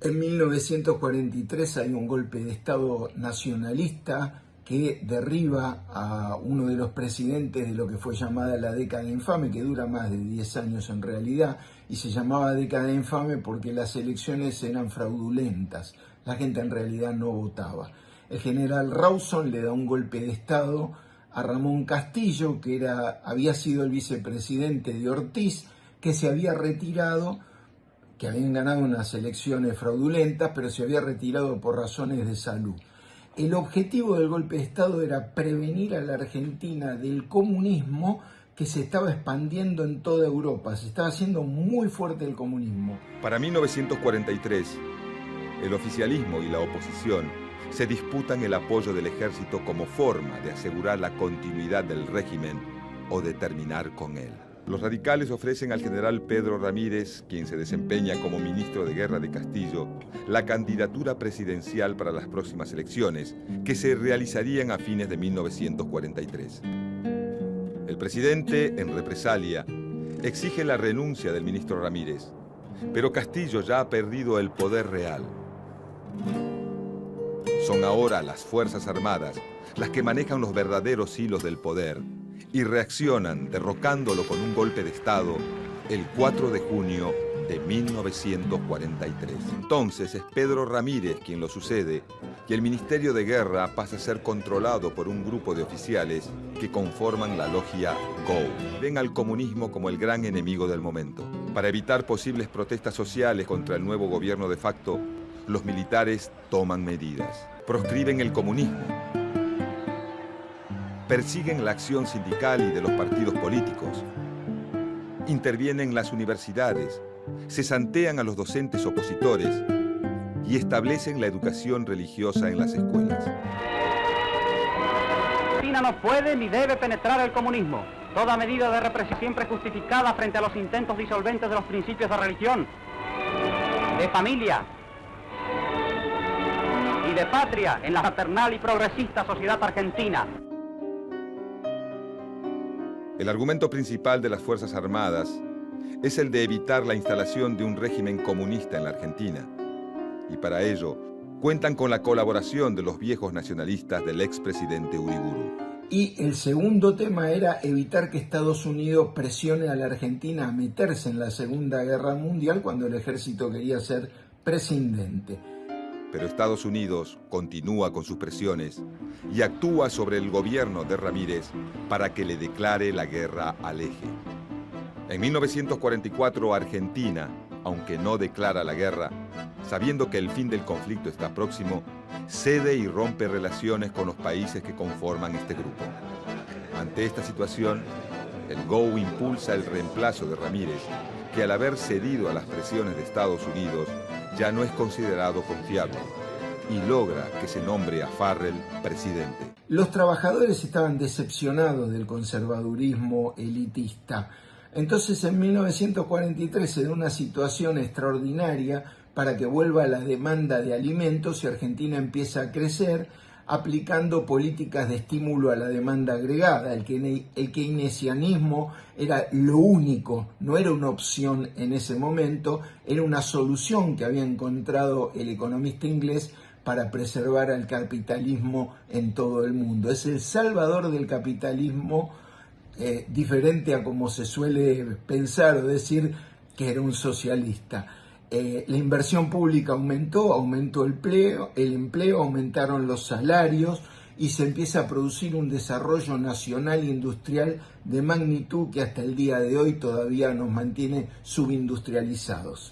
En 1943 hay un golpe de Estado nacionalista que derriba a uno de los presidentes de lo que fue llamada la década infame, que dura más de 10 años en realidad, y se llamaba década infame porque las elecciones eran fraudulentas, la gente en realidad no votaba. El general Rawson le da un golpe de Estado a Ramón Castillo, que había sido el vicepresidente de Ortiz, que se había retirado, que habían ganado unas elecciones fraudulentas, pero se había retirado por razones de salud. El objetivo del golpe de Estado era prevenir a la Argentina del comunismo que se estaba expandiendo en toda Europa. Se estaba haciendo muy fuerte el comunismo. Para 1943, el oficialismo y la oposición se disputan el apoyo del ejército como forma de asegurar la continuidad del régimen o de terminar con él. Los radicales ofrecen al general Pedro Ramírez, quien se desempeña como ministro de Guerra de Castillo, la candidatura presidencial para las próximas elecciones, que se realizarían a fines de 1943. El presidente, en represalia, exige la renuncia del ministro Ramírez, pero Castillo ya ha perdido el poder real. Son ahora las Fuerzas Armadas las que manejan los verdaderos hilos del poder y reaccionan derrocándolo con un golpe de Estado el 4 de junio de 1943. Entonces es Pedro Ramírez quien lo sucede y el Ministerio de Guerra pasa a ser controlado por un grupo de oficiales que conforman la logia GO. Ven al comunismo como el gran enemigo del momento. Para evitar posibles protestas sociales contra el nuevo gobierno de facto, los militares toman medidas. Proscriben el comunismo. Persiguen la acción sindical y de los partidos políticos. Intervienen las universidades, cesantean a los docentes opositores y establecen la educación religiosa en las escuelas. Argentina no puede ni debe penetrar el comunismo. Toda medida de represión siempre justificada frente a los intentos disolventes de los principios de religión, de familia y de patria en la fraternal y progresista sociedad argentina. El argumento principal de las Fuerzas Armadas es el de evitar la instalación de un régimen comunista en la Argentina. Y para ello, cuentan con la colaboración de los viejos nacionalistas del expresidente Uriburu. Y el segundo tema era evitar que Estados Unidos presione a la Argentina a meterse en la Segunda Guerra Mundial cuando el ejército quería ser prescindente. Pero Estados Unidos continúa con sus presiones y actúa sobre el gobierno de Ramírez para que le declare la guerra al eje. En 1944, Argentina, aunque no declara la guerra, sabiendo que el fin del conflicto está próximo, cede y rompe relaciones con los países que conforman este grupo. Ante esta situación, el GO impulsa el reemplazo de Ramírez, que al haber cedido a las presiones de Estados Unidos, ya no es considerado confiable y logra que se nombre a Farrell presidente. Los trabajadores estaban decepcionados del conservadurismo elitista. Entonces en 1943 se da una situación extraordinaria para que vuelva la demanda de alimentos y Argentina empieza a crecer aplicando políticas de estímulo a la demanda agregada. El keynesianismo era lo único, no era una opción en ese momento, era una solución que había encontrado el economista inglés para preservar al capitalismo en todo el mundo. Es el salvador del capitalismo, diferente a como se suele pensar o decir que era un socialista. La inversión pública aumentó el empleo, aumentaron los salarios y se empieza a producir un desarrollo nacional industrial de magnitud que hasta el día de hoy todavía nos mantiene subindustrializados.